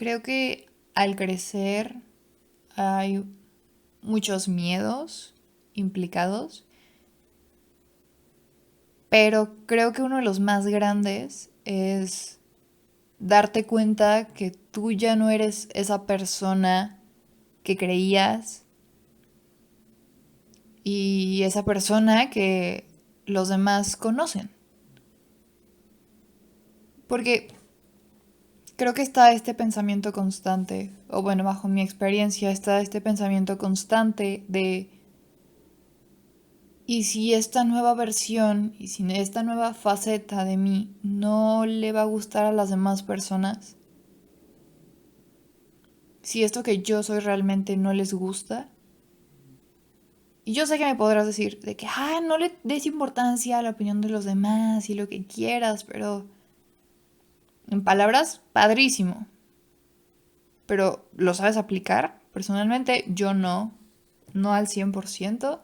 Creo que al crecer hay muchos miedos implicados, pero creo que uno de los más grandes es darte cuenta que tú ya no eres esa persona que creías y esa persona que los demás conocen. Porque creo que está este pensamiento constante, o bueno, bajo mi experiencia está este pensamiento constante de y si esta nueva versión y si esta nueva faceta de mí no le va a gustar a las demás personas, si esto que yo soy realmente no les gusta, y yo sé que me podrás decir de que, no le des importancia a la opinión de los demás y lo que quieras, pero en palabras, padrísimo, pero ¿lo sabes aplicar? Personalmente yo no al 100%.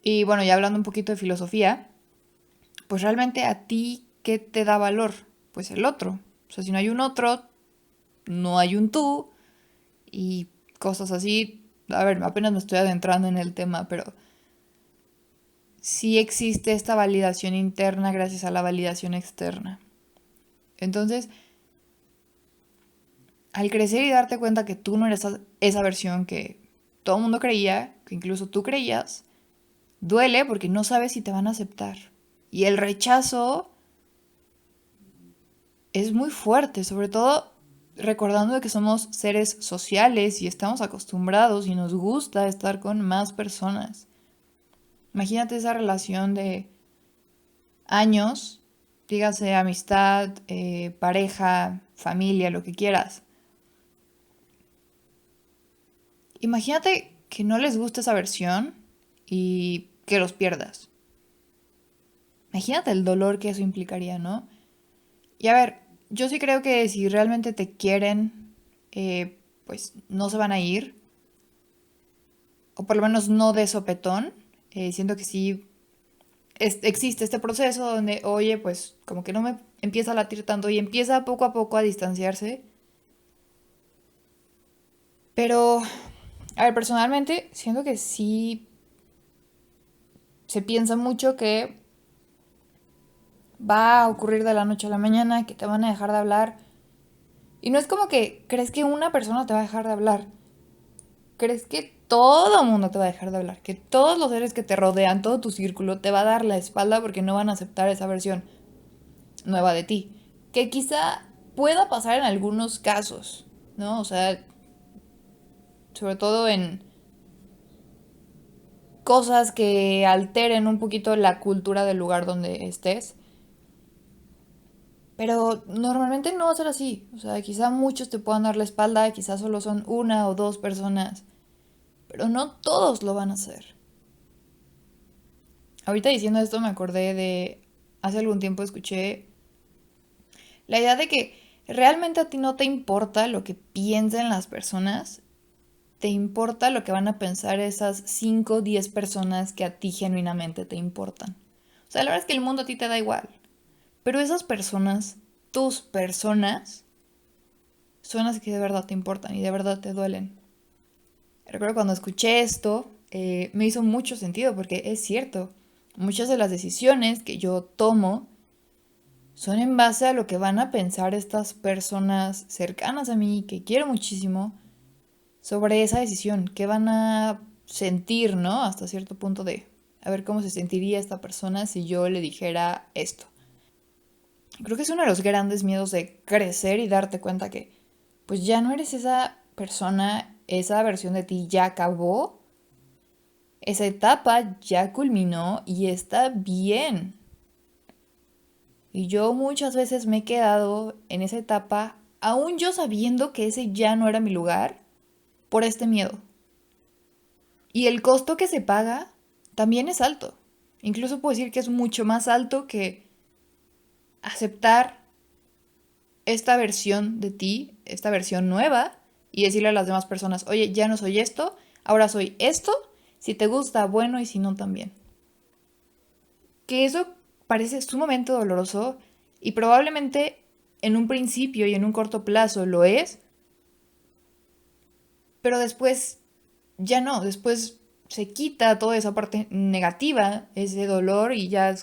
Y bueno, ya hablando un poquito de filosofía, pues realmente a ti, ¿qué te da valor? Pues el otro. O sea, si no hay un otro, no hay un tú y cosas así. A ver, apenas me estoy adentrando en el tema, pero sí existe esta validación interna gracias a la validación externa. Entonces, al crecer y darte cuenta que tú no eres esa versión que todo el mundo creía, que incluso tú creías, duele porque no sabes si te van a aceptar. Y el rechazo es muy fuerte, sobre todo recordando que somos seres sociales y estamos acostumbrados y nos gusta estar con más personas. Imagínate esa relación de años, dígase amistad, pareja, familia, lo que quieras. Imagínate que no les gusta esa versión y que los pierdas. Imagínate el dolor que eso implicaría, ¿no? Y a ver, yo sí creo que si realmente te quieren, pues no se van a ir, o por lo menos no de sopetón. Siento que sí existe este proceso donde, oye, pues como que no me empieza a latir tanto y empieza poco a poco a distanciarse. Pero, a ver, personalmente siento que sí se piensa mucho que va a ocurrir de la noche a la mañana, que te van a dejar de hablar. Y no es como que crees que una persona te va a dejar de hablar. Crees que todo el mundo te va a dejar de hablar. Que todos los seres que te rodean, todo tu círculo, te va a dar la espalda porque no van a aceptar esa versión nueva de ti. Que quizá pueda pasar en algunos casos, ¿no? O sea, sobre todo en cosas que alteren un poquito la cultura del lugar donde estés. Pero normalmente no va a ser así. O sea, quizá muchos te puedan dar la espalda, quizá solo son una o dos personas, pero no todos lo van a hacer. Ahorita diciendo esto me acordé de, hace algún tiempo escuché la idea de que realmente a ti no te importa lo que piensen las personas, te importa lo que van a pensar esas 5 o 10 personas que a ti genuinamente te importan. O sea, la verdad es que el mundo a ti te da igual, pero esas personas, tus personas, son las que de verdad te importan y de verdad te duelen. Recuerdo cuando escuché esto, me hizo mucho sentido porque es cierto, muchas de las decisiones que yo tomo son en base a lo que van a pensar estas personas cercanas a mí, que quiero muchísimo, sobre esa decisión, qué van a sentir, ¿no? Hasta cierto punto de a ver cómo se sentiría esta persona si yo le dijera esto. Creo que es uno de los grandes miedos de crecer y darte cuenta que pues ya no eres esa persona, esa versión de ti ya acabó, esa etapa ya culminó y está bien. Y yo muchas veces me he quedado en esa etapa, aún yo sabiendo que ese ya no era mi lugar, por este miedo. Y el costo que se paga también es alto. Incluso puedo decir que es mucho más alto que aceptar esta versión de ti, esta versión nueva, y decirle a las demás personas, oye, ya no soy esto, ahora soy esto, si te gusta, bueno, y si no, también. Que eso parece sumamente doloroso y probablemente en un principio y en un corto plazo lo es, pero después ya no, después se quita toda esa parte negativa, ese dolor y ya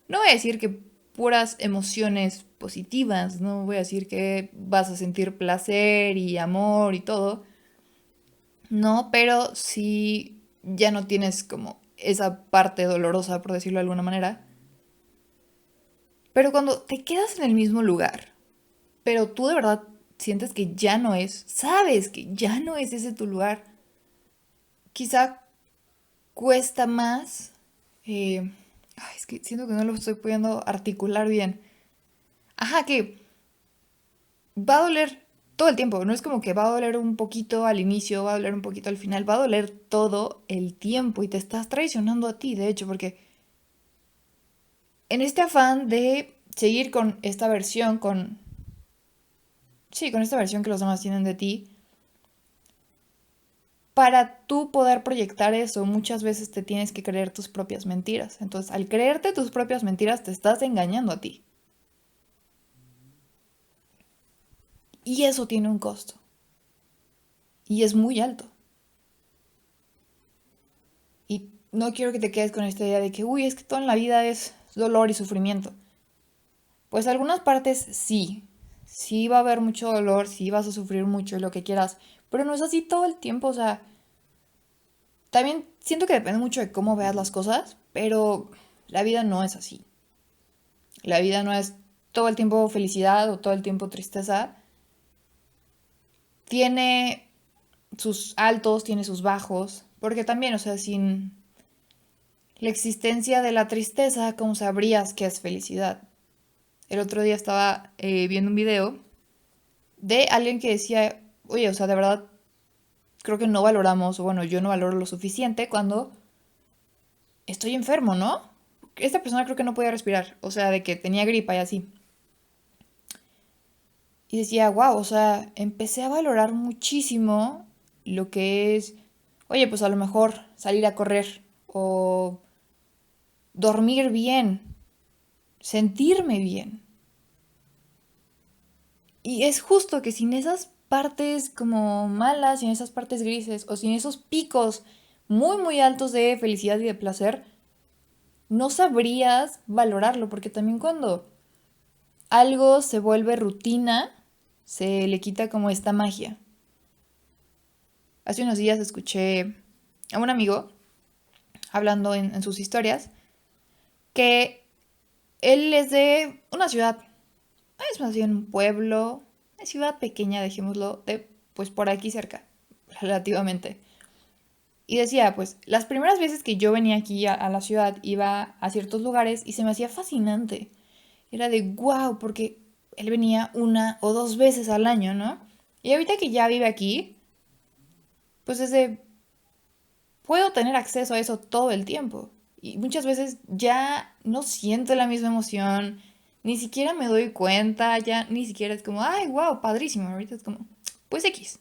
no voy a decir que puras emociones positivas, no voy a decir que vas a sentir placer y amor y todo, no, pero sí ya no tienes como esa parte dolorosa, por decirlo de alguna manera. Pero cuando te quedas en el mismo lugar, pero tú de verdad sientes que ya no es, sabes que ya no es ese tu lugar, quizá cuesta más. Es que siento que no lo estoy pudiendo articular bien. Ajá, que va a doler todo el tiempo. No es como que va a doler un poquito al inicio, va a doler un poquito al final, va a doler todo el tiempo y te estás traicionando a ti, de hecho, porque en este afán de seguir con esta versión, sí, con esta versión que los demás tienen de ti, para tú poder proyectar eso, muchas veces te tienes que creer tus propias mentiras. Entonces, al creerte tus propias mentiras, te estás engañando a ti. Y eso tiene un costo. Y es muy alto. Y no quiero que te quedes con esta idea de que, uy, es que todo en la vida es dolor y sufrimiento. Pues algunas partes sí. Sí va a haber mucho dolor, sí vas a sufrir mucho y lo que quieras. Pero no es así todo el tiempo, o sea, también siento que depende mucho de cómo veas las cosas, pero la vida no es así. La vida no es todo el tiempo felicidad o todo el tiempo tristeza. Tiene sus altos, tiene sus bajos, porque también, o sea, sin la existencia de la tristeza, ¿cómo sabrías qué es felicidad? El otro día estaba viendo un video de alguien que decía, oye, o sea, de verdad creo que no valoramos, o bueno, yo no valoro lo suficiente cuando estoy enfermo, ¿no? Esta persona creo que no podía respirar, o sea, de que tenía gripa y así. Y decía, wow, o sea, empecé a valorar muchísimo lo que es, oye, pues a lo mejor salir a correr o dormir bien, sentirme bien. Y es justo que sin esas partes como malas, sin esas partes grises o sin esos picos muy muy altos de felicidad y de placer, no sabrías valorarlo, porque también cuando algo se vuelve rutina, se le quita como esta magia. Hace unos días escuché a un amigo hablando en sus historias que él es de una ciudad, es más bien un pueblo, una ciudad pequeña, dejémoslo, de pues por aquí cerca, relativamente. Y decía, pues las primeras veces que yo venía aquí a la ciudad iba a ciertos lugares y se me hacía fascinante. Era de wow, porque él venía una o dos veces al año, ¿no? Y ahorita que ya vive aquí, pues desde puedo tener acceso a eso todo el tiempo. Y muchas veces ya no siento la misma emoción, ni siquiera me doy cuenta, ya ni siquiera es como, ay, wow, padrísimo. Ahorita es como, pues X.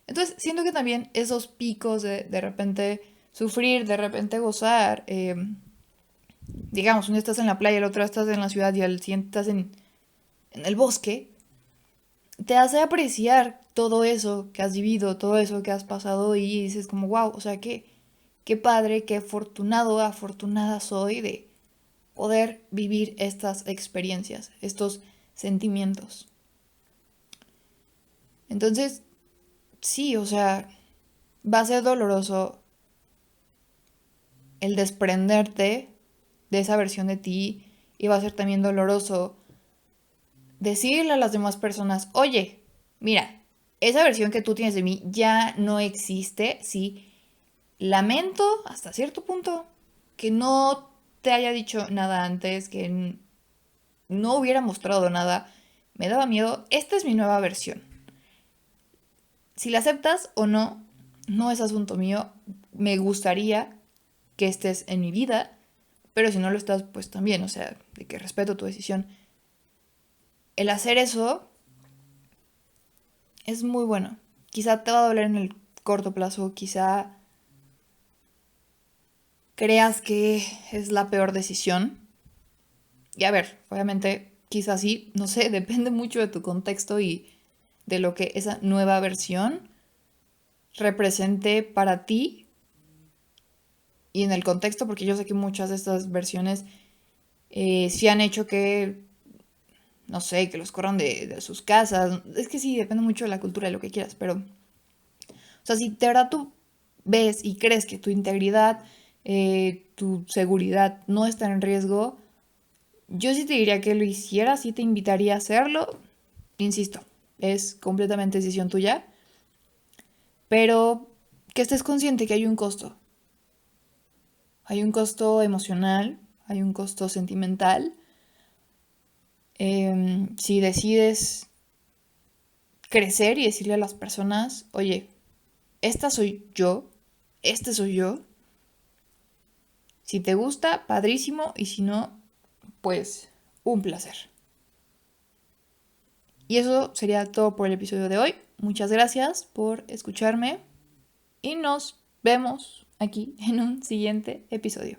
Entonces siento que también esos picos de repente sufrir, de repente gozar, digamos, un día estás en la playa, el otro día estás en la ciudad y al siguiente estás en el bosque, te hace apreciar todo eso que has vivido, todo eso que has pasado y dices como, wow, o sea, qué padre, qué afortunado, afortunada soy de poder vivir estas experiencias, estos sentimientos. Entonces, sí, o sea, va a ser doloroso el desprenderte de esa versión de ti y va a ser también doloroso decirle a las demás personas, oye, mira, esa versión que tú tienes de mí ya no existe, sí, lamento hasta cierto punto que no te haya dicho nada antes, que no hubiera mostrado nada, me daba miedo, esta es mi nueva versión. Si la aceptas o no, no es asunto mío, me gustaría que estés en mi vida, pero si no lo estás, pues también, o sea, de que respeto tu decisión. El hacer eso es muy bueno. Quizá te va a doler en el corto plazo, quizá creas que es la peor decisión. Y a ver, obviamente quizás sí, no sé, depende mucho de tu contexto y de lo que esa nueva versión represente para ti y en el contexto, porque yo sé que muchas de estas versiones sí han hecho que, no sé, que los corran de sus casas. Es que sí, depende mucho de la cultura, de lo que quieras, pero, o sea, si de verdad tú ves y crees que tu integridad, tu seguridad no está en riesgo, yo sí te diría que lo hicieras, sí te invitaría a hacerlo. Insisto, es completamente decisión tuya, pero que estés consciente que hay un costo. Hay un costo emocional, hay un costo sentimental. Si decides crecer y decirle a las personas, oye, esta soy yo, este soy yo. Si te gusta, padrísimo, y si no, pues un placer. Y eso sería todo por el episodio de hoy. Muchas gracias por escucharme y nos vemos aquí en un siguiente episodio.